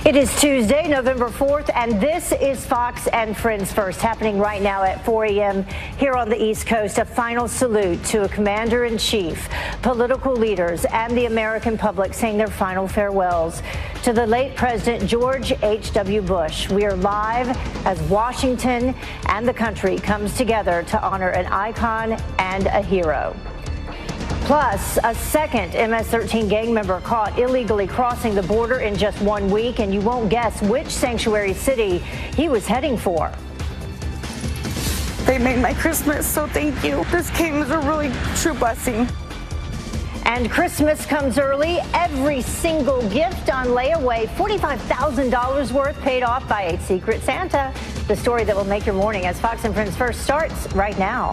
It is Tuesday, November 4th, and this is Fox and Friends First, happening right now at 4 a.m. here on the East Coast. A final salute to a commander-in-chief, political leaders, and the American public saying their final farewells to the late President George H.W. Bush. We are live as Washington and the country comes together to honor an icon and a hero. Plus, a second MS-13 gang member caught illegally crossing the border in just 1 week, and you won't guess which sanctuary city he was heading for. They made my Christmas, so thank you. This came as a really true blessing. And Christmas comes early. Every single gift on layaway, $45,000 worth paid off by a Secret Santa. The story that will make your morning as Fox and Friends First starts right now.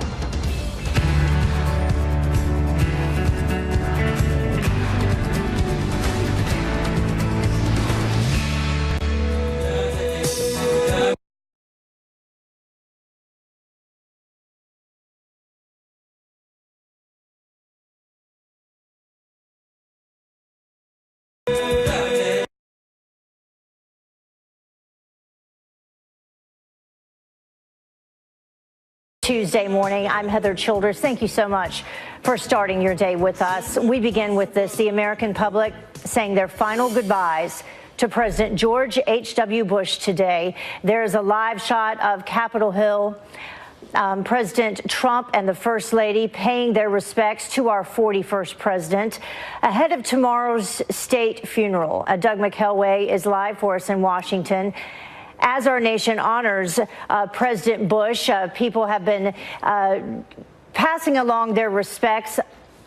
Tuesday morning. I'm Heather Childers. Thank you so much for starting your day with us. We begin with this, the American public saying their final goodbyes to President George H.W. Bush today. There's a live shot of Capitol Hill. President Trump and the First Lady paying their respects to our 41st president ahead of tomorrow's state funeral. Doug McElway is live for us in Washington. As our nation honors President Bush, people have been passing along their respects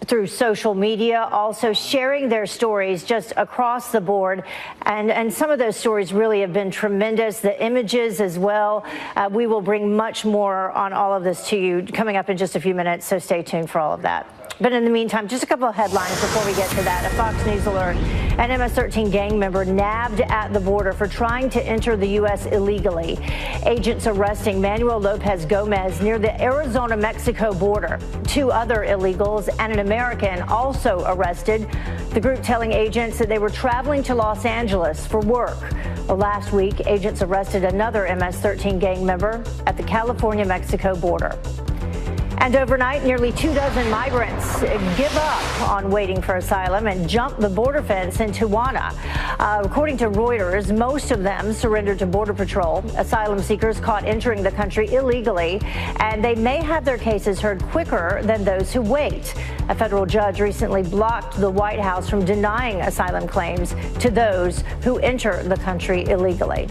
through social media, also sharing their stories just across the board. And some of those stories really have been tremendous. The images as well. We will bring much more on all of this to you coming up in just a few minutes, so stay tuned for all of that. But in the meantime, just a couple of headlines before we get to that. A Fox News alert. An MS-13 gang member nabbed at the border for trying to enter the U.S. illegally. Agents arresting Manuel Lopez Gomez near the Arizona-Mexico border. 2 other illegals and an American also arrested. The group telling agents that they were traveling to Los Angeles for work. Well, last week, agents arrested another MS-13 gang member at the California-Mexico border. And overnight, nearly 24 migrants give up on waiting for asylum and jump the border fence in Tijuana. According to Reuters, most of them surrendered to Border Patrol. Asylum seekers caught entering the country illegally, and they may have their cases heard quicker than those who wait. A federal judge recently blocked the White House from denying asylum claims to those who enter the country illegally.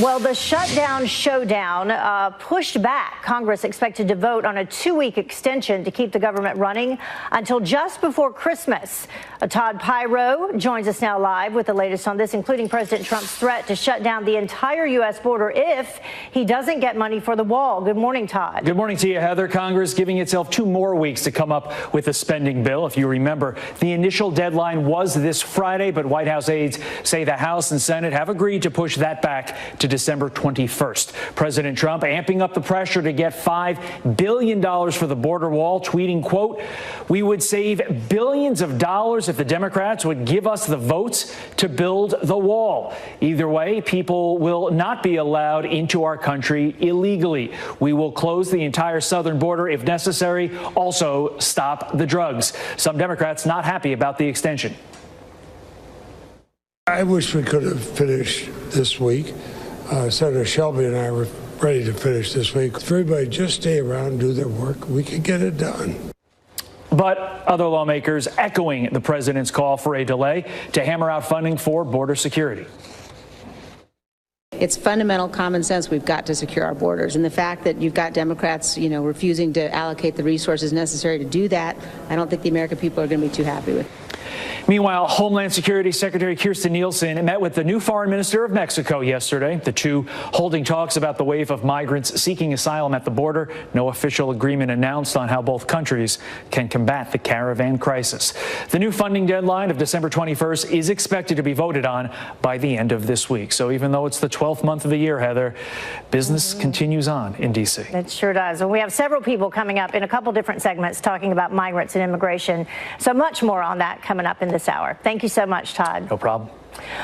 Well, the shutdown showdown pushed back. Congress expected to vote on a 2-week extension to keep the government running until just before Christmas. Todd Pyro joins us now live with the latest on this, including President Trump's threat to shut down the entire U.S. border if he doesn't get money for the wall. Good morning, Todd. Good morning to you, Heather. Congress giving itself 2 more weeks to come up with a spending bill. If you remember, the initial deadline was this Friday, but White House aides say the House and Senate have agreed to push that back to December 21st. President Trump amping up the pressure to get $5 billion for the border wall, tweeting, quote, "We would save billions of dollars if the Democrats would give us the votes to build the wall. Either way, people will not be allowed into our country illegally. We will close the entire southern border if necessary. Also, stop the drugs." Some Democrats not happy about the extension. I wish we could have finished this week. Senator Shelby and I were ready to finish this week. If everybody just stay around and do their work, we can get it done. But other lawmakers echoing the president's call for a delay to hammer out funding for border security. It's fundamental common sense. We've got to secure our borders. And the fact that you've got Democrats, refusing to allocate the resources necessary to do that, I don't think the American people are going to be too happy with. Meanwhile, Homeland Security Secretary Kirstjen Nielsen met with the new foreign minister of Mexico yesterday. The two holding talks about the wave of migrants seeking asylum at the border. No official agreement announced on how both countries can combat the caravan crisis. The new funding deadline of December 21st is expected to be voted on by the end of this week. So even though it's the 12th month of the year, Heather, business continues on in D.C. It sure does. And we have several people coming up in a couple different segments talking about migrants and immigration. So much more on that coming up in this hour. Thank you so much, Todd. No problem.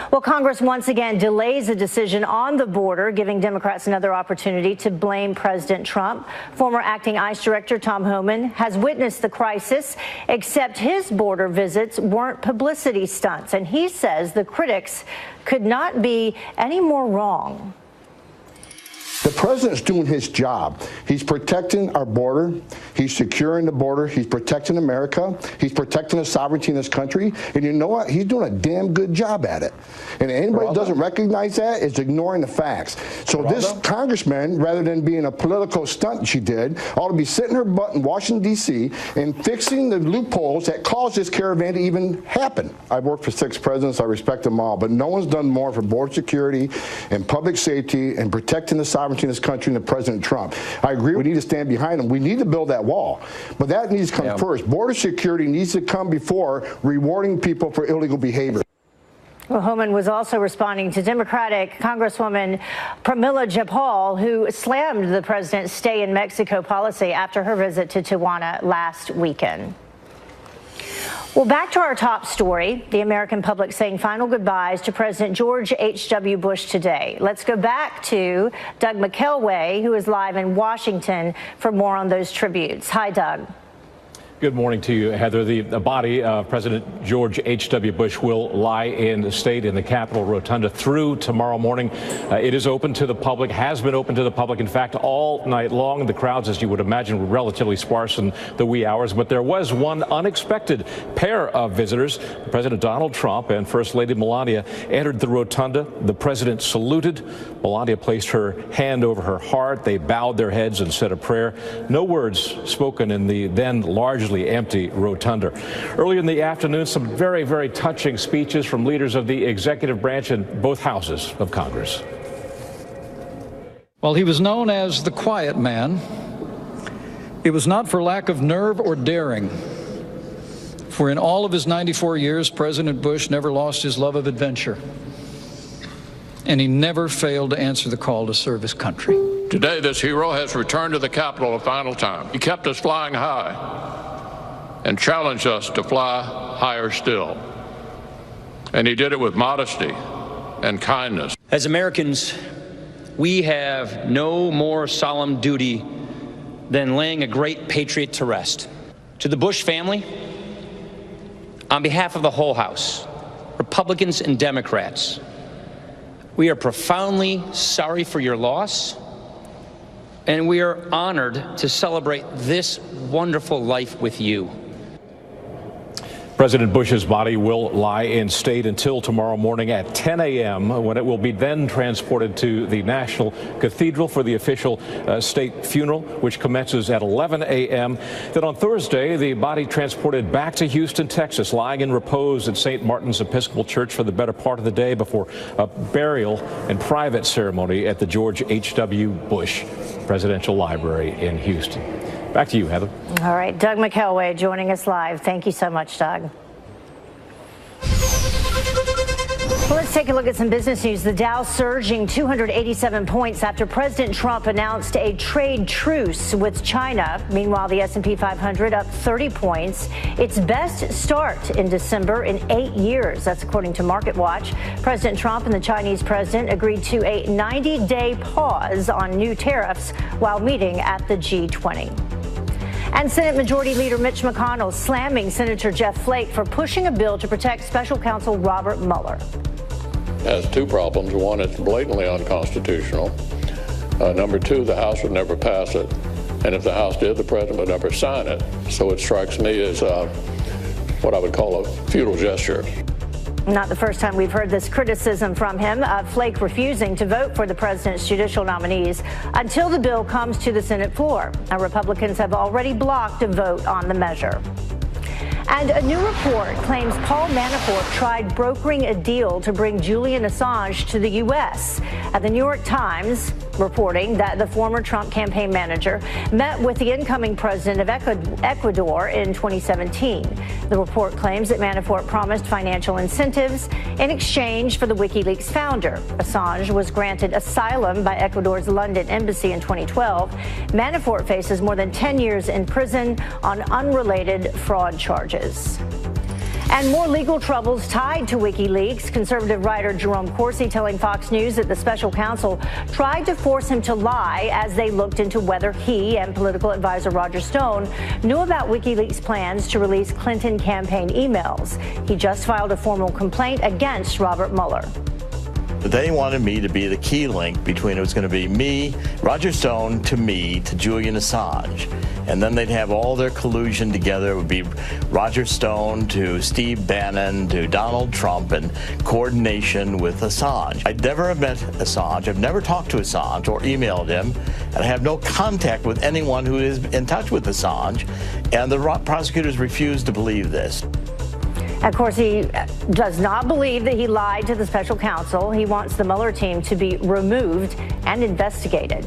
Well, Congress once again delays a decision on the border, giving Democrats another opportunity to blame President Trump. Former acting ICE Director Tom Homan has witnessed the crisis, except his border visits weren't publicity stunts. And he says the critics could not be any more wrong. The president's doing his job. He's protecting our border. He's securing the border. He's protecting America. He's protecting the sovereignty in this country. And you know what? He's doing a damn good job at it. And anybody who doesn't recognize that is ignoring the facts. So this congressman, rather than being a political stunt she did, ought to be sitting her butt in Washington, D.C. and fixing the loopholes that caused this caravan to even happen. I've worked for 6 presidents. I respect them all. But no one's done more for border security and public safety and protecting the sovereignty in this country than President Trump. I agree we need to stand behind him. We need to build that wall. But that needs to come first. Border security needs to come before rewarding people for illegal behavior. Well, Homan was also responding to Democratic Congresswoman Pramila Jayapal, who slammed the president's stay in Mexico policy after her visit to Tijuana last weekend. Well, back to our top story, the American public saying final goodbyes to President George H.W. Bush today. Let's go back to Doug McKelway, who is live in Washington for more on those tributes. Hi, Doug. Good morning to you, Heather. The body of President George H.W. Bush will lie in state in the Capitol Rotunda through tomorrow morning. It is open to the public, has been open to the public. In fact, all night long, the crowds, as you would imagine, were relatively sparse in the wee hours. But there was one unexpected pair of visitors. President Donald Trump and First Lady Melania entered the rotunda. The president saluted. Melania placed her hand over her heart. They bowed their heads and said a prayer. No words spoken in the then largely empty rotunda. Earlier in the afternoon, some very, very touching speeches from leaders of the executive branch in both houses of Congress. While he was known as the quiet man, it was not for lack of nerve or daring. For in all of his 94 years, President Bush never lost his love of adventure. And he never failed to answer the call to serve his country. Today, this hero has returned to the Capitol a final time. He kept us flying high and challenged us to fly higher still. And he did it with modesty and kindness. As Americans, we have no more solemn duty than laying a great patriot to rest. To the Bush family, on behalf of the whole House, Republicans and Democrats, we are profoundly sorry for your loss, and we are honored to celebrate this wonderful life with you. President Bush's body will lie in state until tomorrow morning at 10 a.m. when it will be then transported to the National Cathedral for the official state funeral, which commences at 11 a.m. Then on Thursday, the body transported back to Houston, Texas, lying in repose at St. Martin's Episcopal Church for the better part of the day before a burial and private ceremony at the George H.W. Bush Presidential Library in Houston. Back to you, Heather. All right, Doug McKelway joining us live. Thank you so much, Doug. Well, let's take a look at some business news. The Dow surging 287 points after President Trump announced a trade truce with China. Meanwhile, the S&P 500 up 30 points. Its best start in December in 8 years. That's according to MarketWatch. President Trump and the Chinese president agreed to a 90-day pause on new tariffs while meeting at the G20. And Senate Majority Leader Mitch McConnell slamming Senator Jeff Flake for pushing a bill to protect special counsel Robert Mueller. Has 2 problems. One, it's blatantly unconstitutional. Number 2, the House would never pass it. And if the House did, the president would never sign it. So it strikes me as what I would call a futile gesture. Not the first time we've heard this criticism from him of Flake refusing to vote for the president's judicial nominees until the bill comes to the Senate floor. Now, Republicans have already blocked a vote on the measure. And a new report claims Paul Manafort tried brokering a deal to bring Julian Assange to the U.S. The New York Times reporting that the former Trump campaign manager met with the incoming president of Ecuador in 2017. The report claims that Manafort promised financial incentives in exchange for the WikiLeaks founder. Assange was granted asylum by Ecuador's London embassy in 2012. Manafort faces more than 10 years in prison on unrelated fraud charges. And more legal troubles tied to WikiLeaks. Conservative writer Jerome Corsi telling Fox News that the special counsel tried to force him to lie as they looked into whether he and political advisor Roger Stone knew about WikiLeaks' plans to release Clinton campaign emails. He just filed a formal complaint against Robert Mueller. They wanted me to be the key link between it was going to be me, Roger Stone, to me, to Julian Assange. And then they'd have all their collusion together. It would be Roger Stone to Steve Bannon to Donald Trump and coordination with Assange. I'd never met Assange. I've never talked to Assange or emailed him. And I have no contact with anyone who is in touch with Assange. And the prosecutors refused to believe this. Of course, he does not believe that he lied to the special counsel. He wants the Mueller team to be removed and investigated.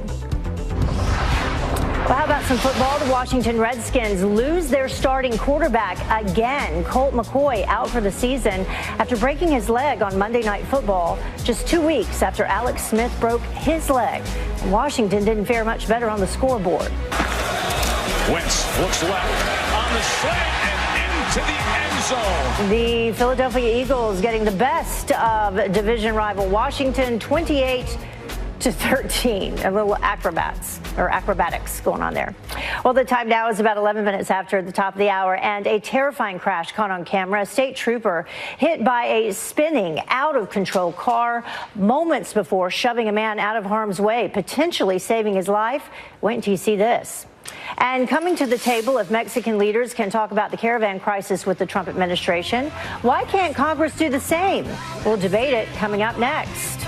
Well, how about some football? The Washington Redskins lose their starting quarterback again. Colt McCoy out for the season after breaking his leg on Monday Night Football just 2 weeks after Alex Smith broke his leg. Washington didn't fare much better on the scoreboard. Wentz looks left on the slant and into the end zone. The Philadelphia Eagles getting the best of division rival Washington, 28-13. A little acrobatics going on there. Well, the time now is about 11 minutes after the top of the hour, and a terrifying crash caught on camera. A state trooper hit by a spinning, out-of-control car moments before shoving a man out of harm's way, potentially saving his life. Wait until you see this. And coming to the table, if Mexican leaders can talk about the caravan crisis with the Trump administration, why can't Congress do the same? We'll debate it coming up next.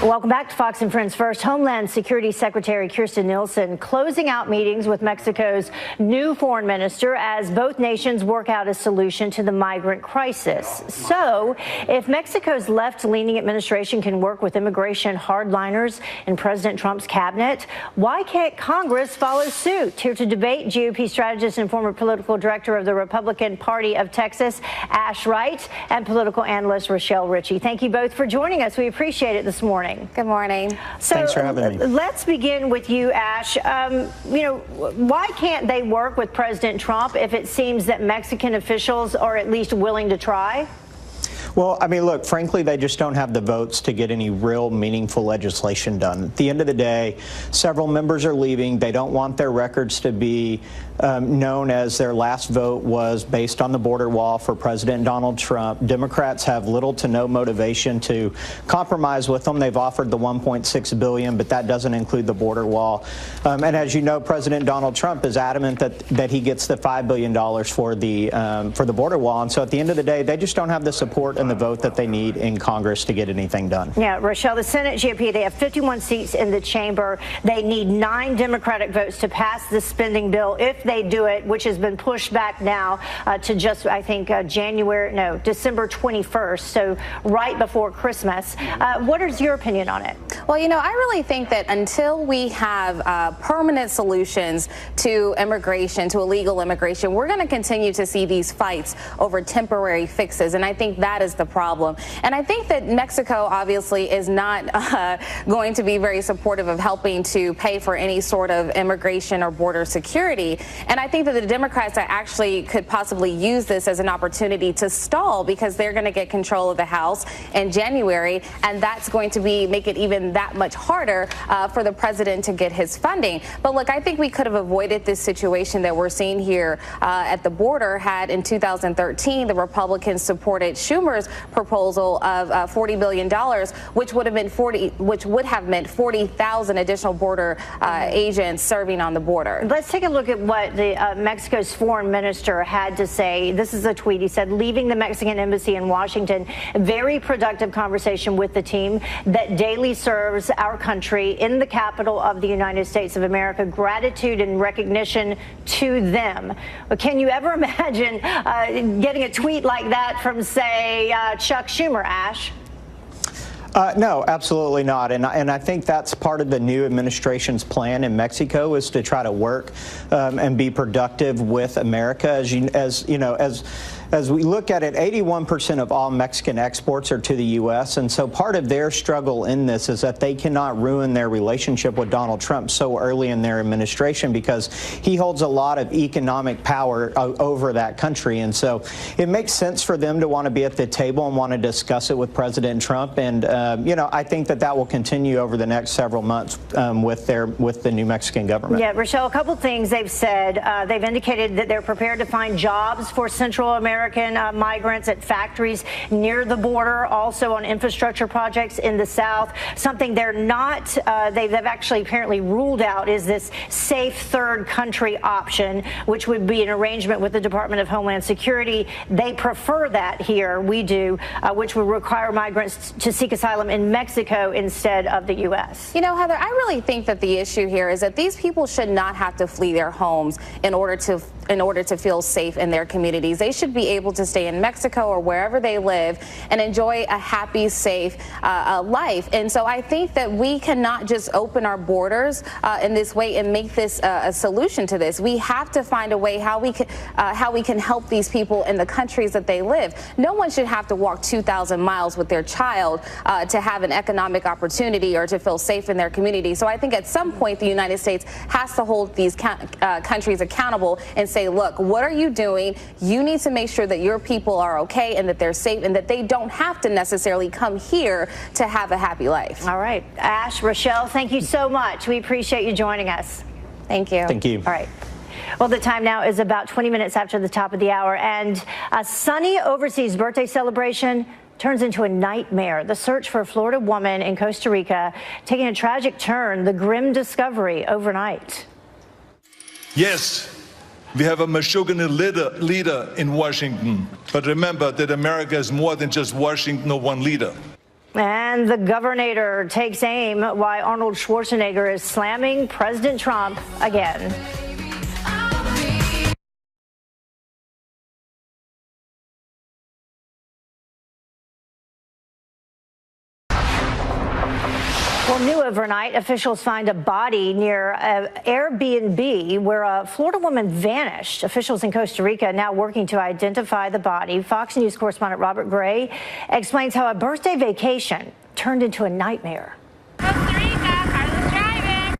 Welcome back to Fox and Friends First. Homeland Security Secretary Kirstjen Nielsen closing out meetings with Mexico's new foreign minister as both nations work out a solution to the migrant crisis. So, if Mexico's left-leaning administration can work with immigration hardliners in President Trump's cabinet, why can't Congress follow suit? Here to debate, GOP strategist and former political director of the Republican Party of Texas, Ash Wright, and political analyst Rochelle Ritchie. Thank you both for joining us. We appreciate it this morning. Good morning. So, thanks for having me. Let's begin with you, Ash. Why can't they work with President Trump if it seems that Mexican officials are at least willing to try? Well, I mean, look, frankly, they just don't have the votes to get any real meaningful legislation done. At the end of the day, several members are leaving. They don't want their records to be known as their last vote was based on the border wall for President Donald Trump. Democrats have little to no motivation to compromise with them. They've offered the $1.6 billion, but that doesn't include the border wall. And as you know, President Donald Trump is adamant that he gets the $5 billion for the border wall. And so at the end of the day, they just don't have the support and the vote that they need in Congress to get anything done. Yeah, Rochelle, the Senate GOP, they have 51 seats in the chamber. They need 9 Democratic votes to pass the spending bill. If they do it, which has been pushed back now to just, I think, December 21st, so right before Christmas. What is your opinion on it? Well, I really think that until we have permanent solutions to immigration, to illegal immigration, we're going to continue to see these fights over temporary fixes. And I think that is the problem. And I think that Mexico obviously is not going to be very supportive of helping to pay for any sort of immigration or border security. And I think that the Democrats actually could possibly use this as an opportunity to stall because they're going to get control of the House in January. And that's going to make it even that much harder for the president to get his funding. But look, I think we could have avoided this situation that we're seeing here at the border had in 2013 the Republicans supported Schumer's proposal of $40 billion, which would have meant 40,000 additional border agents serving on the border. Let's take a look at what Mexico's foreign minister had to say. This is a tweet. He said, leaving the Mexican embassy in Washington, very productive conversation with the team that daily serves our country in the capital of the United States of America. Gratitude and recognition to them. But can you ever imagine getting a tweet like that from, say, Chuck Schumer, Ash? No, absolutely not. And I think that's part of the new administration's plan in Mexico is to try to work and be productive with America. As as we look at it, 81% of all Mexican exports are to the U.S., and so part of their struggle in this is that they cannot ruin their relationship with Donald Trump so early in their administration because he holds a lot of economic power over that country. And so it makes sense for them to want to be at the table and want to discuss it with President Trump. And, I think that will continue over the next several months with the New Mexican government. Yeah, Rochelle, a couple things they've said. They've indicated that they're prepared to find jobs for Central American migrants at factories near the border, also on infrastructure projects in the South. Something they're not, they've actually apparently ruled out is this safe third country option, which would be an arrangement with the Department of Homeland Security. They prefer that here, we do, which would require migrants to seek asylum in Mexico instead of the U.S. You know, Heather, I really think that the issue here is that these people should not have to flee their homes in order to feel safe in their communities. They should be able to stay in Mexico or wherever they live and enjoy a happy, safe life. And so I think that we cannot just open our borders in this way and make this a solution to this. We have to find a way how we can help these people in the countries that they live. No one should have to walk 2,000 miles with their child to have an economic opportunity or to feel safe in their community. So I think at some point the United States has to hold these countries accountable and say, look, what are you doing? You need to make sure that your people are okay and that they're safe and that they don't have to necessarily come here to have a happy life. All right. Ash, Rochelle, thank you so much. We appreciate you joining us. Thank you. Thank you. All right. Well, the time now is about 20 minutes after the top of the hour, and a sunny overseas birthday celebration turns into a nightmare. The search for a Florida woman in Costa Rica taking a tragic turn, the grim discovery overnight. Yes, we have a Meshuggah leader in Washington. But remember that America is more than just Washington or one leader. And the governor takes aim while Arnold Schwarzenegger is slamming President Trump again. Well, new overnight, officials find a body near an Airbnb where a Florida woman vanished. Officials in Costa Rica now working to identify the body. Fox News correspondent Robert Gray explains how a birthday vacation turned into a nightmare.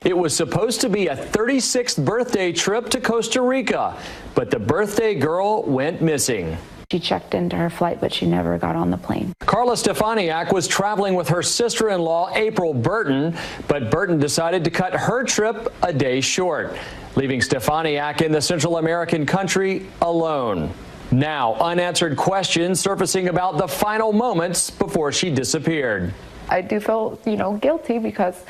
It was supposed to be a 36th birthday trip to Costa Rica, but the birthday girl went missing. She checked into her flight, but she never got on the plane. Carla Stefaniak was traveling with her sister-in-law, April Burton, but Burton decided to cut her trip a day short, leaving Stefaniak in the Central American country alone. Now, unanswered questions surfacing about the final moments before she disappeared. I do feel, guilty because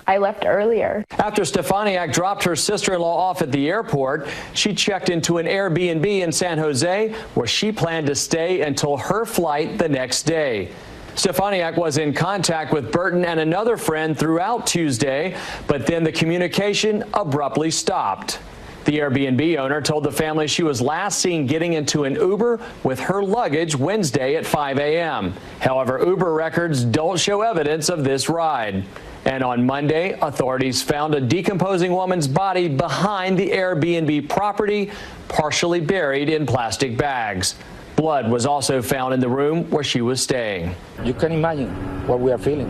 I left earlier. After Stefaniak dropped her sister-in-law off at the airport, she checked into an Airbnb in San Jose where she planned to stay until her flight the next day. Stefaniak was in contact with Burton and another friend throughout Tuesday, but then the communication abruptly stopped. The Airbnb owner told the family she was last seen getting into an Uber with her luggage Wednesday at 5 a.m. However, Uber records don't show evidence of this ride. And on Monday, authorities found a decomposing woman's body behind the Airbnb property, partially buried in plastic bags. Blood was also found in the room where she was staying. You can imagine what we are feeling.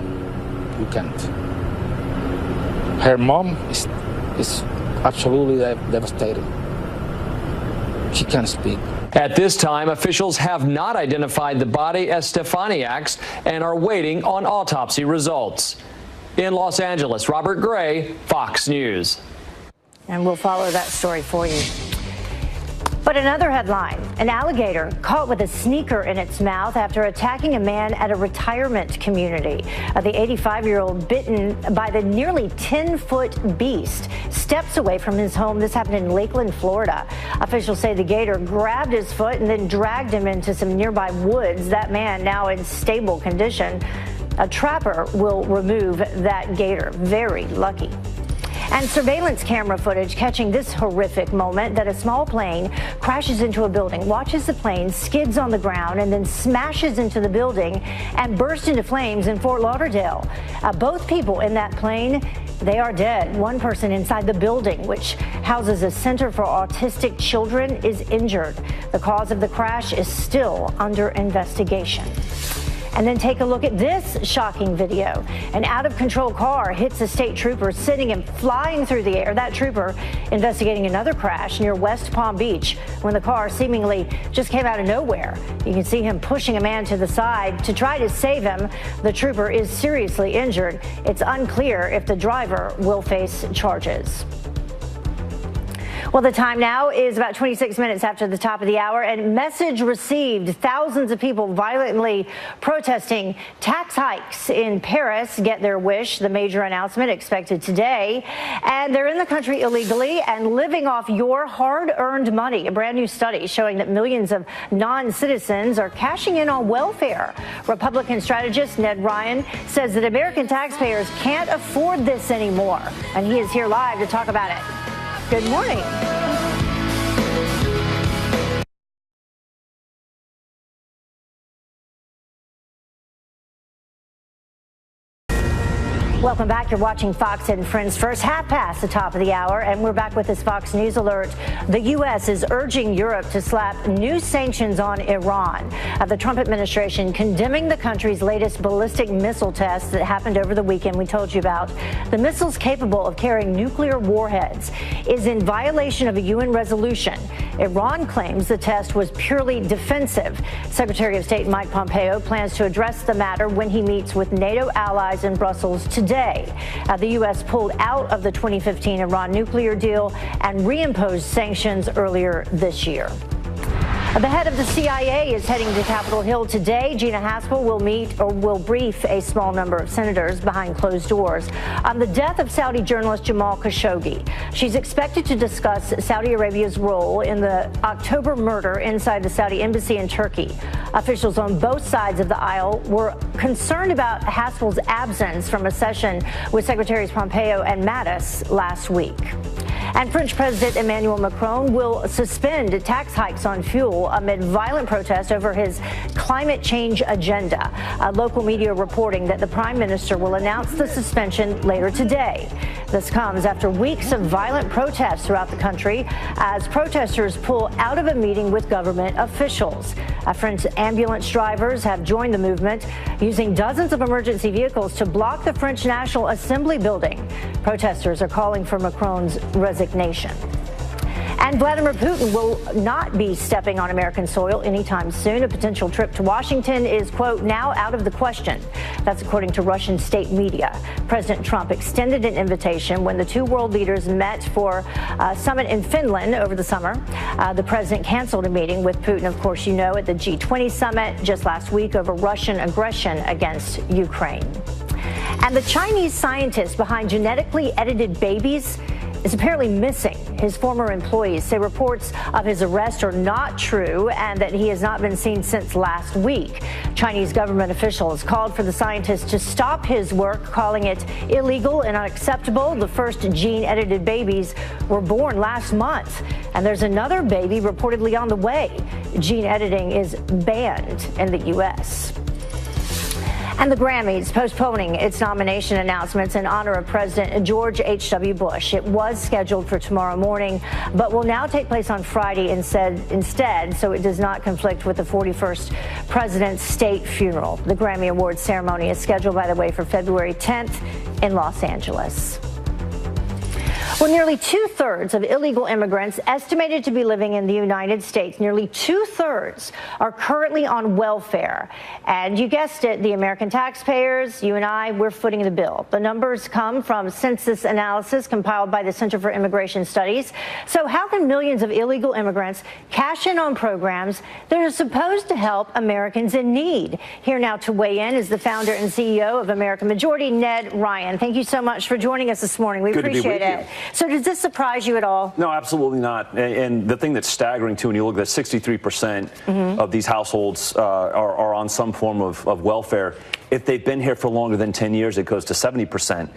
You can't. Her mom is absolutely devastated. She can't speak. At this time, officials have not identified the body as Stefaniak's and are waiting on autopsy results. In Los Angeles, Robert Gray, Fox News. And we'll follow that story for you. But another headline, an alligator caught with a sneaker in its mouth after attacking a man at a retirement community. The 85-year-old bitten by the nearly 10-foot beast steps away from his home. This happened in Lakeland, Florida. Officials say the gator grabbed his foot and then dragged him into some nearby woods. That man now in stable condition. A trapper will remove that gator. Very lucky. And surveillance camera footage catching this horrific moment that a small plane crashes into a building. Watch as the plane skids on the ground and then smashes into the building and bursts into flames in Fort Lauderdale. Both people in that plane They are dead. One person inside the building, which houses a center for autistic children, is injured. The cause of the crash is still under investigation. And then take a look at this shocking video. An out-of-control car hits a state trooper, sending him flying through the air. That trooper investigating another crash near West Palm Beach when the car seemingly just came out of nowhere. You can see him pushing a man to the side to try to save him. The trooper is seriously injured. It's unclear if the driver will face charges. Well, the time now is about 26 minutes after the top of the hour, and message received. Thousands of people violently protesting tax hikes in Paris get their wish. The major announcement expected today. And they're in the country illegally and living off your hard-earned money. A brand new study showing that millions of non-citizens are cashing in on welfare. Republican strategist Ned Ryan says that American taxpayers can't afford this anymore. And he is here live to talk about it. Good morning. Welcome back. You're watching Fox and Friends First, half past the top of the hour, and we're back with this Fox News alert. The U.S. is urging Europe to slap new sanctions on Iran. The Trump administration condemning the country's latest ballistic missile test that happened over the weekend we told you about. The missiles capable of carrying nuclear warheads is in violation of a UN resolution. Iran claims the test was purely defensive. Secretary of State Mike Pompeo plans to address the matter when he meets with NATO allies in Brussels today. The U.S. pulled out of the 2015 Iran nuclear deal and reimposed sanctions earlier this year. The head of the CIA is heading to Capitol Hill today. Gina Haspel will brief a small number of senators behind closed doors on the death of Saudi journalist Jamal Khashoggi. She's expected to discuss Saudi Arabia's role in the October murder inside the Saudi embassy in Turkey. Officials on both sides of the aisle were concerned about Haspel's absence from a session with Secretaries Pompeo and Mattis last week. And French President Emmanuel Macron will suspend tax hikes on fuel amid violent protests over his climate change agenda. Local media reporting that the prime minister will announce the suspension later today. This comes after weeks of violent protests throughout the country as protesters pull out of a meeting with government officials. French ambulance drivers have joined the movement, using dozens of emergency vehicles to block the French National Assembly building. Protesters are calling for Macron's resignation. And Vladimir Putin will not be stepping on American soil anytime soon. A potential trip to Washington is, quote, now out of the question. That's according to Russian state media. President Trump extended an invitation when the two world leaders met for a summit in Finland over the summer. The president canceled a meeting with Putin, of course, you know, at the G20 summit just last week over Russian aggression against Ukraine. And the Chinese scientist behind genetically edited babies is apparently missing. His former employees say reports of his arrest are not true and that he has not been seen since last week. Chinese government officials called for the scientist to stop his work, calling it illegal and unacceptable. The first gene-edited babies were born last month, and there's another baby reportedly on the way. Gene editing is banned in the U.S. And the Grammys postponing its nomination announcements in honor of President George H.W. Bush. It was scheduled for tomorrow morning, but will now take place on Friday instead, so it does not conflict with the 41st president's state funeral. The Grammy Awards ceremony is scheduled, by the way, for February 10th in Los Angeles. Well, nearly two-thirds of illegal immigrants estimated to be living in the United States, nearly two-thirds are currently on welfare. And you guessed it, the American taxpayers, you and I, we're footing the bill. The numbers come from census analysis compiled by the Center for Immigration Studies. So how can millions of illegal immigrants cash in on programs that are supposed to help Americans in need? Here now to weigh in is the founder and CEO of American Majority, Ned Ryan. Thank you so much for joining us this morning. We appreciate it. So does this surprise you at all? No, absolutely not. And the thing that's staggering, too, when you look at that 63% of these households are on some form of welfare. If they've been here for longer than 10 years, it goes to 70%.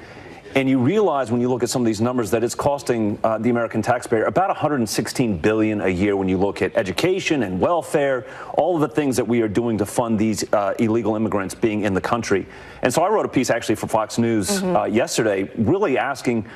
And you realize when you look at some of these numbers that it's costing the American taxpayer about $116 billion a year when you look at education and welfare, all of the things that we are doing to fund these illegal immigrants being in the country. And so I wrote a piece actually for Fox News yesterday, really asking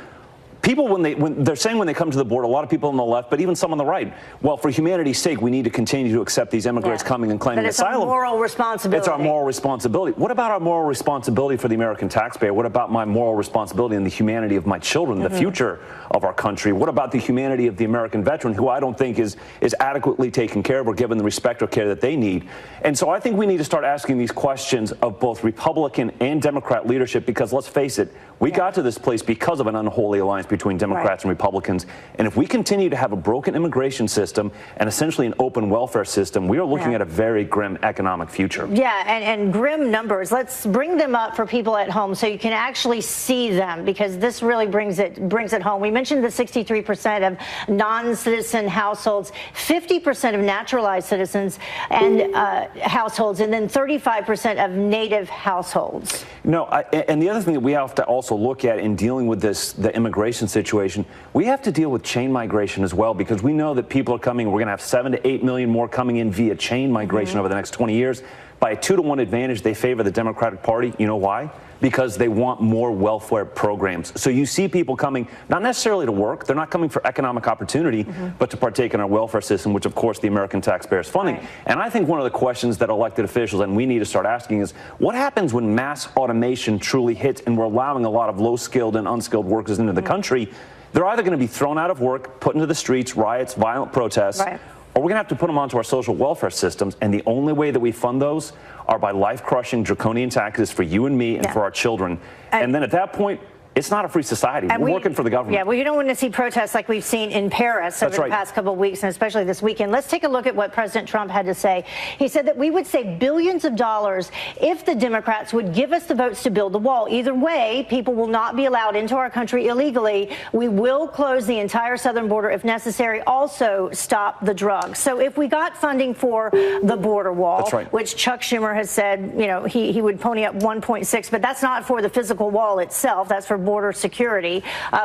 people when they're saying when they come to the border, a lot of people on the left, but even some on the right, well, for humanity's sake, we need to continue to accept these immigrants coming and claiming asylum. It's our moral responsibility. It's our moral responsibility. What about our moral responsibility for the American taxpayer? What about my moral responsibility and the humanity of my children, the future of our country? What about the humanity of the American veteran, who I don't think is adequately taken care of or given the respect or care that they need? And so I think we need to start asking these questions of both Republican and Democrat leadership, because let's face it, we got to this place because of an unholy alliance between Democrats and Republicans. And if we continue to have a broken immigration system and essentially an open welfare system, we are looking at a very grim economic future. Yeah, and grim numbers. Let's bring them up for people at home so you can actually see them, because this really brings it home. We mentioned the 63% of non-citizen households, 50% of naturalized citizens and households, and then 35% of native households. No, and the other thing that we have to also look at in dealing with the immigration situation, we have to deal with chain migration as well, because we know that people are coming. We're going to have 7 to 8 million more coming in via chain migration over the next 20 years. By a 2-to-1 advantage, they favor the Democratic Party. You know why? Because they want more welfare programs. So you see people coming, not necessarily to work. They're not coming for economic opportunity, but to partake in our welfare system, which, of course, the American taxpayer is funding. Right. And I think one of the questions that elected officials and we need to start asking is, what happens when mass automation truly hits and we're allowing a lot of low-skilled and unskilled workers into the country? They're either going to be thrown out of work, put into the streets, riots, violent protests, or we're going to have to put them onto our social welfare systems. And the only way that we fund those are by life-crushing draconian taxes for you and me and for our children. And then at that point, it's not a free society. We're working for the government. Yeah, well, you don't want to see protests like we've seen in Paris over the past couple of weeks, and especially this weekend. Let's take a look at what President Trump had to say. He said that we would save billions of dollars if the Democrats would give us the votes to build the wall. Either way, people will not be allowed into our country illegally. We will close the entire southern border if necessary. Also, stop the drugs. So if we got funding for the border wall, which Chuck Schumer has said, you know, he would pony up 1.6, but that's not for the physical wall itself. That's for border security.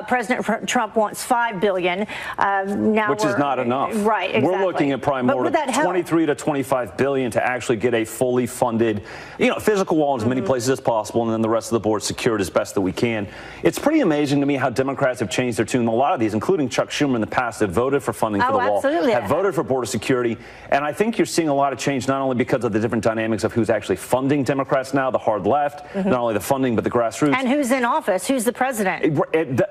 President Trump wants $5 billion. Which is not enough. Right, exactly. We're looking at probably more than 23 to 25 billion to actually get a fully funded, physical wall in as many places as possible, and then the rest of the board secured as best that we can. It's pretty amazing to me how Democrats have changed their tune. A lot of these, including Chuck Schumer in the past, have voted for funding for the wall, have voted for border security. And I think you're seeing a lot of change, not only because of the different dynamics of who's actually funding Democrats now, the hard left, not only the funding, but the grassroots. And who's in office, who's the president.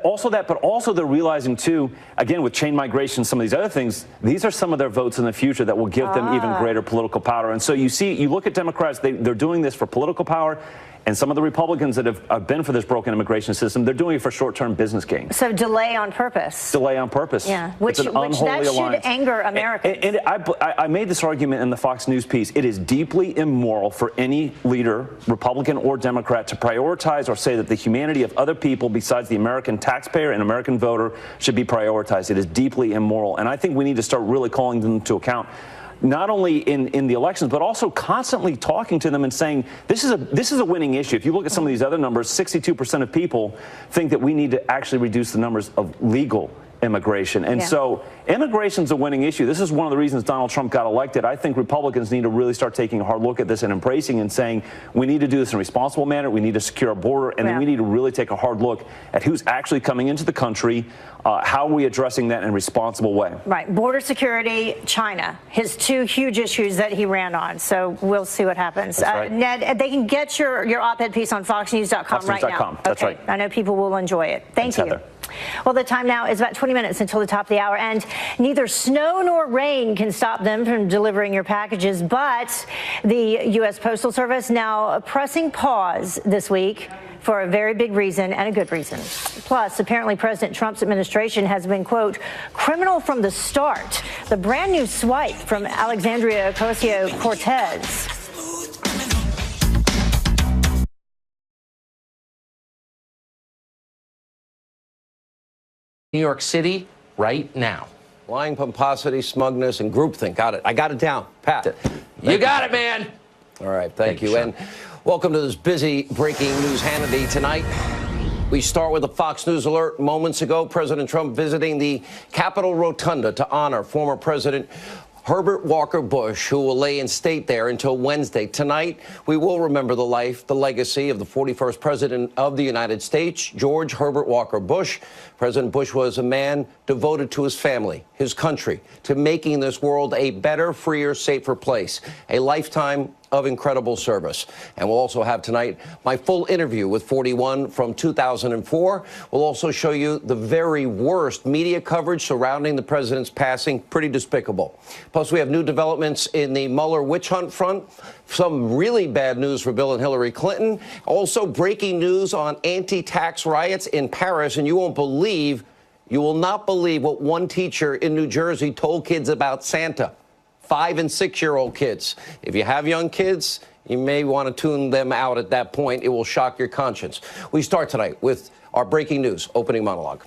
Also that, but also they're realizing too, again, with chain migration, some of these other things, these are some of their votes in the future that will give them even greater political power. And so you look at Democrats, they're doing this for political power. And some of the Republicans that have been for this broken immigration system, they're doing it for short-term business gain. So delay on purpose. Delay on purpose. Yeah, which that should anger Americans. And I made this argument in the Fox News piece. It is deeply immoral for any leader, Republican or Democrat, to prioritize or say that the humanity of other people besides the American taxpayer and American voter should be prioritized. It is deeply immoral. And I think we need to start really calling them to account, not only in the elections, but also constantly talking to them and saying, this is a winning issue. If you look at some of these other numbers, 62% of people think that we need to actually reduce the numbers of legal immigration. And so immigration's a winning issue. This is one of the reasons Donald Trump got elected. I think Republicans need to really start taking a hard look at this and embracing and saying, we need to do this in a responsible manner. We need to secure our border. And then we need to really take a hard look at who's actually coming into the country. How are we addressing that in a responsible way? Right. Border security, China, his two huge issues that he ran on. So we'll see what happens. Ned, they can get your op-ed piece on foxnews.com right now. That's right. I know people will enjoy it. Thank you. Heather. Well, the time now is about 20 minutes until the top of the hour, and neither snow nor rain can stop them from delivering your packages. But the U.S. Postal Service now pressing pause this week for a very big reason and a good reason. Plus, apparently President Trump's administration has been, quote, criminal from the start. The brand new swipe from Alexandria Ocasio-Cortez. New York City right now. Lying, pomposity, smugness, and groupthink. Got it. I got it down. Pat. You got it, man. All right. Thank you. And welcome to this busy breaking news Hannity tonight. We start with a Fox News alert. Moments ago, President Trump visiting the Capitol Rotunda to honor former President Herbert Walker Bush, who will lay in state there until Wednesday. Tonight, we will remember the life, the legacy of the 41st President of the United States, George Herbert Walker Bush. President Bush was a man devoted to his family, his country, to making this world a better, freer, safer place. A lifetime of incredible service. And we'll also have tonight my full interview with 41 from 2004. We'll also show you the very worst media coverage surrounding the president's passing. Pretty despicable. Plus, we have new developments in the Mueller witch hunt front. Some really bad news for Bill and Hillary Clinton. Also breaking news on anti-tax riots in Paris. And you will not believe what one teacher in New Jersey told kids about Santa. 5- and 6-year-old kids. If you have young kids, you may want to tune them out at that point. It will shock your conscience. We start tonight with our breaking news opening monologue.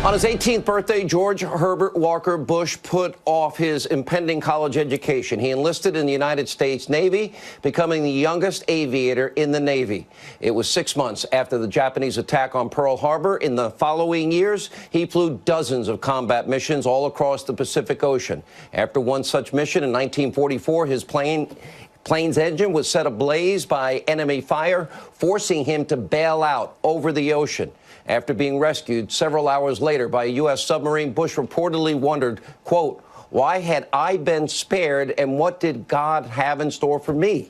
On his 18th birthday, George Herbert Walker Bush put off his impending college education. He enlisted in the United States Navy, becoming the youngest aviator in the Navy. It was 6 months after the Japanese attack on Pearl Harbor. In the following years, he flew dozens of combat missions all across the Pacific Ocean. After one such mission in 1944, his plane's engine was set ablaze by enemy fire, forcing him to bail out over the ocean. After being rescued several hours later by a U.S. submarine, Bush reportedly wondered, quote, "Why had I been spared, and what did God have in store for me?"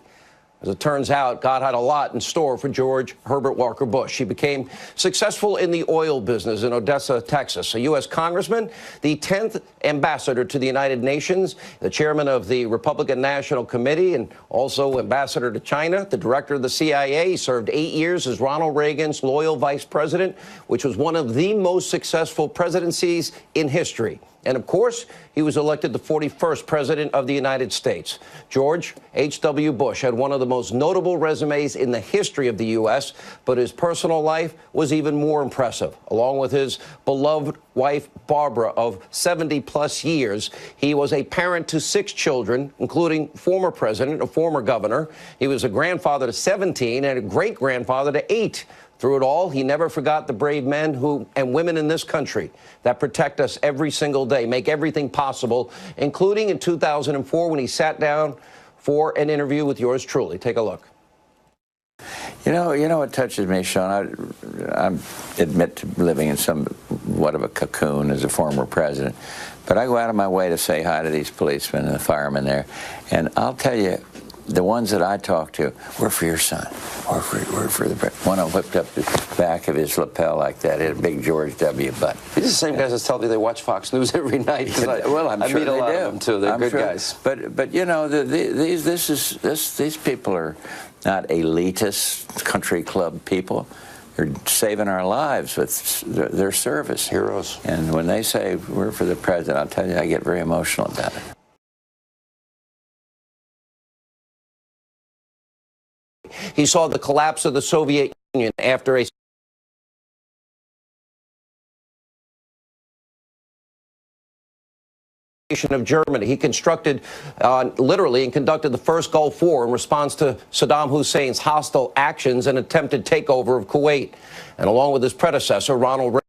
As it turns out, God had a lot in store for George Herbert Walker Bush. He became successful in the oil business in Odessa, Texas, a U.S. congressman, the 10th ambassador to the United Nations, the chairman of the Republican National Committee, and also ambassador to China, the director of the CIA. He served 8 years as Ronald Reagan's loyal vice president, which was one of the most successful presidencies in history. And, of course, he was elected the 41st president of the United States. George H.W. Bush had one of the most notable resumes in the history of the U.S., but his personal life was even more impressive. Along with his beloved wife, Barbara, of 70-plus years, he was a parent to 6 children, including former president, a former governor. He was a grandfather to 17 and a great-grandfather to 8. Through it all, he never forgot the brave men and women in this country that protect us every single day, make everything possible, including in 2004 when he sat down for an interview with yours truly. Take a look. You know what touches me, Sean? I admit to living in somewhat of a cocoon as a former president, but I go out of my way to say hi to these policemen and the firemen there, and I'll tell you, the ones that I talked to, we're for your son. We're for the president. One of them whipped up the back of his lapel like that. It had a big George W. butt. These are the same guys that tell me they watch Fox News every night. Well, I'm sure I meet a lot of them too. They're good guys. But you know, these people are not elitist country club people. They're saving our lives with their service. Heroes. And when they say we're for the president, I'll tell you, I get very emotional about it. He saw the collapse of the Soviet Union after a of Germany. He constructed, literally, and conducted the first Gulf War in response to Saddam Hussein's hostile actions and attempted takeover of Kuwait. And along with his predecessor, Ronald Reagan,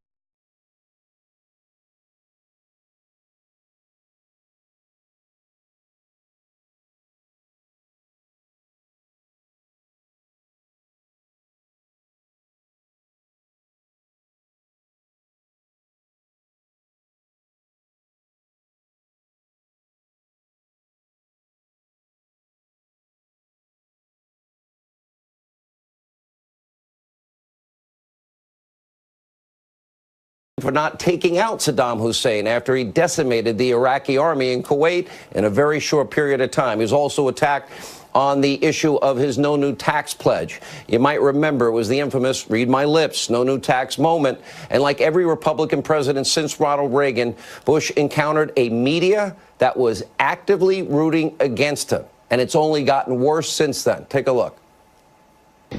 for not taking out Saddam Hussein after he decimated the Iraqi army in Kuwait in a very short period of time. He was also attacked on the issue of his no new tax pledge. You might remember it was the infamous read my lips, no new tax moment. And like every Republican president since Ronald Reagan, Bush encountered a media that was actively rooting against him. And it's only gotten worse since then. Take a look.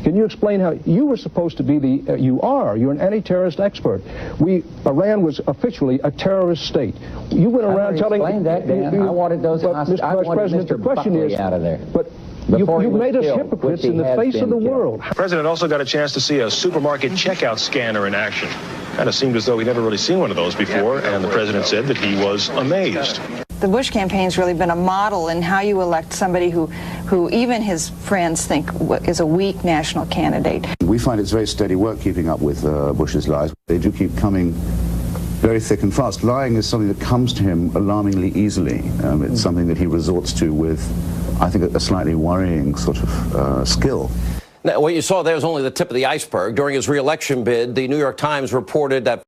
Can you explain how you were supposed to be you're an anti-terrorist expert. Iran was officially a terrorist state. You went around telling... Explain that, Dan. I wanted those... Mr. Vice President, the question is... out of there. But You've made us hypocrites in the face of the world. The president also got a chance to see a supermarket checkout scanner in action. Kind of seemed as though he'd never really seen one of those before, and the president said that he was amazed. The Bush campaign's really been a model in how you elect somebody who even his friends think is a weak national candidate. We find it's very steady work keeping up with Bush's lies. They do keep coming very thick and fast. Lying is something that comes to him alarmingly easily. It's something that he resorts to with, I think, a slightly worrying sort of skill. Now, what you saw there was only the tip of the iceberg. During his re-election bid, the New York Times reported that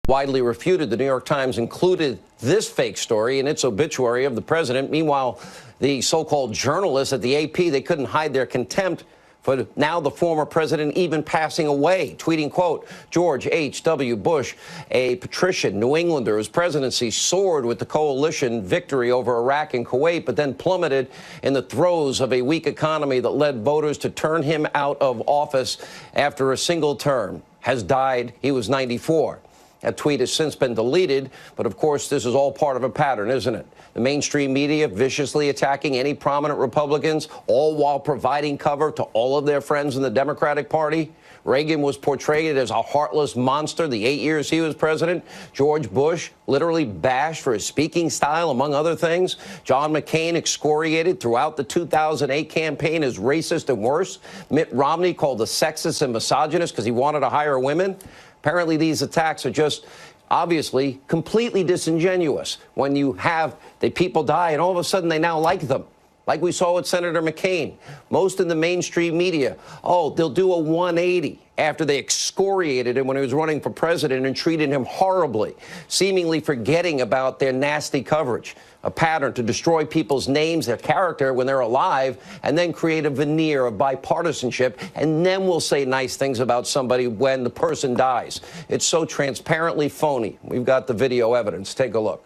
widely refuted. The New York Times included this fake story in its obituary of the president. Meanwhile, the so-called journalists at the AP, they couldn't hide their contempt for now the former president even passing away, tweeting, quote, George H.W. Bush, a patrician New Englander whose presidency soared with the coalition victory over Iraq and Kuwait, but then plummeted in the throes of a weak economy that led voters to turn him out of office after a single term, has died. He was 94. That tweet has since been deleted, but of course this is all part of a pattern, isn't it? The mainstream media viciously attacking any prominent Republicans, all while providing cover to all of their friends in the Democratic Party. Reagan was portrayed as a heartless monster the 8 years he was president. George Bush literally bashed for his speaking style, among other things. John McCain excoriated throughout the 2008 campaign as racist and worse. Mitt Romney called a sexist and misogynist because he wanted to hire women. Apparently, these attacks are just obviously completely disingenuous when you have the people die and all of a sudden they now like them. Like we saw with Senator McCain. Most in the mainstream media, they'll do a 180 after they excoriated him when he was running for president and treated him horribly, seemingly forgetting about their nasty coverage. A pattern to destroy people's names, their character when they're alive, and then create a veneer of bipartisanship, and then we'll say nice things about somebody when the person dies. It's so transparently phony. We've got the video evidence. Take a look.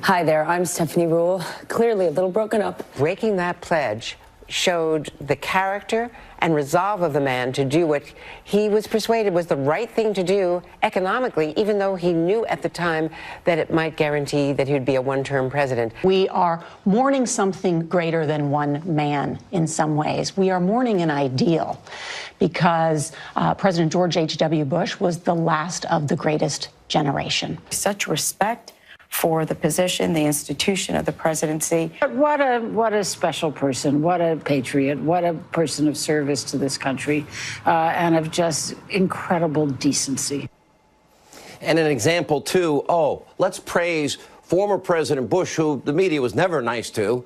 Hi there, I'm Stephanie Ruhle. Clearly a little broken up. Breaking that pledge showed the character and resolve of the man to do what he was persuaded was the right thing to do economically, even though he knew at the time that it might guarantee that he would be a one-term president. We are mourning something greater than one man in some ways. We are mourning an ideal because President George H.W. Bush was the last of the greatest generation. Such respect for the position, the institution of the presidency. What a special person, what a patriot, what a person of service to this country, and of just incredible decency. And an example, too, let's praise former President Bush, who the media was never nice to.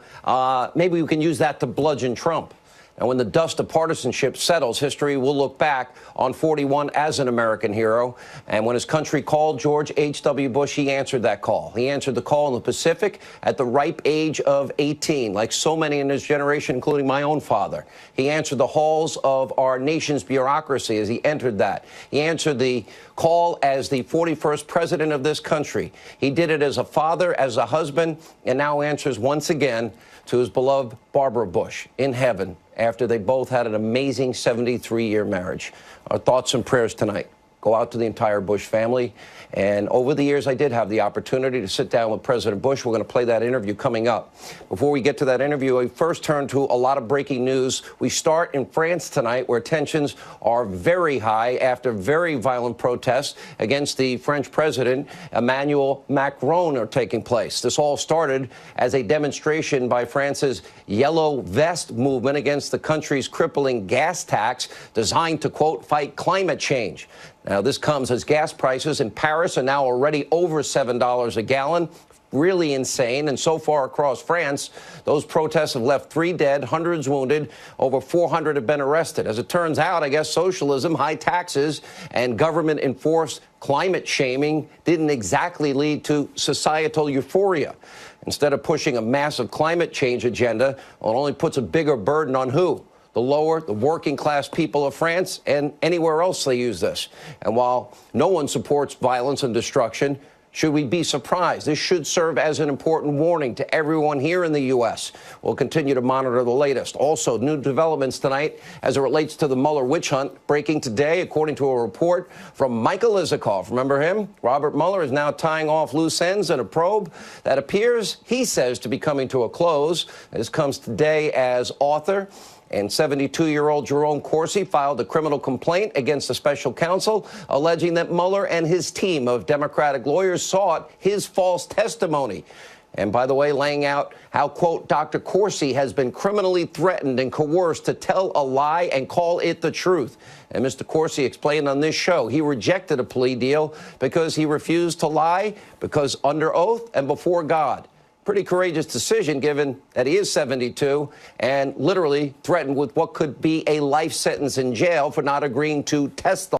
Maybe we can use that to bludgeon Trump. And when the dust of partisanship settles, history will look back on 41 as an American hero. And when his country called George H.W. Bush, he answered that call. He answered the call in the Pacific at the ripe age of 18, like so many in his generation, including my own father. He answered the halls of our nation's bureaucracy as he entered that. He answered the call as the 41st president of this country. He did it as a father, as a husband, and now answers once again to his beloved Barbara Bush in heaven after they both had an amazing 73-year marriage. Our thoughts and prayers tonight go out to the entire Bush family. And over the years, I did have the opportunity to sit down with President Bush. We're going to play that interview coming up. Before we get to that interview, we first turn to a lot of breaking news. We start in France tonight, where tensions are very high after very violent protests against the French president, Emmanuel Macron, are taking place. This all started as a demonstration by France's Yellow Vest movement against the country's crippling gas tax designed to, quote, fight climate change. Now, this comes as gas prices in Paris are now already over $7 a gallon. Really insane. And so far across France, those protests have left 3 dead, hundreds wounded, over 400 have been arrested. As it turns out, I guess socialism, high taxes, and government-enforced climate shaming didn't exactly lead to societal euphoria. Instead of pushing a massive climate change agenda, well, it only puts a bigger burden on who? The working class people of France and anywhere else they use this. And while no one supports violence and destruction, Should we be surprised? This should serve as an important warning to everyone here in the U.S. We'll continue to monitor the latest. Also, new developments tonight as it relates to the Mueller witch hunt. Breaking today, according to a report from Michael Isikoff. Remember him? Robert Mueller is now tying off loose ends in a probe that appears, he says, to be coming to a close. This comes today as author and 72-year-old Jerome Corsi filed a criminal complaint against the special counsel, alleging that Mueller and his team of Democratic lawyers sought his false testimony. And by the way, laying out how, quote, Dr. Corsi has been criminally threatened and coerced to tell a lie and call it the truth. And Mr. Corsi explained on this show he rejected a plea deal because he refused to lie, because under oath and before God. Pretty courageous decision, given that he is 72 and literally threatened with what could be a life sentence in jail for not agreeing to test the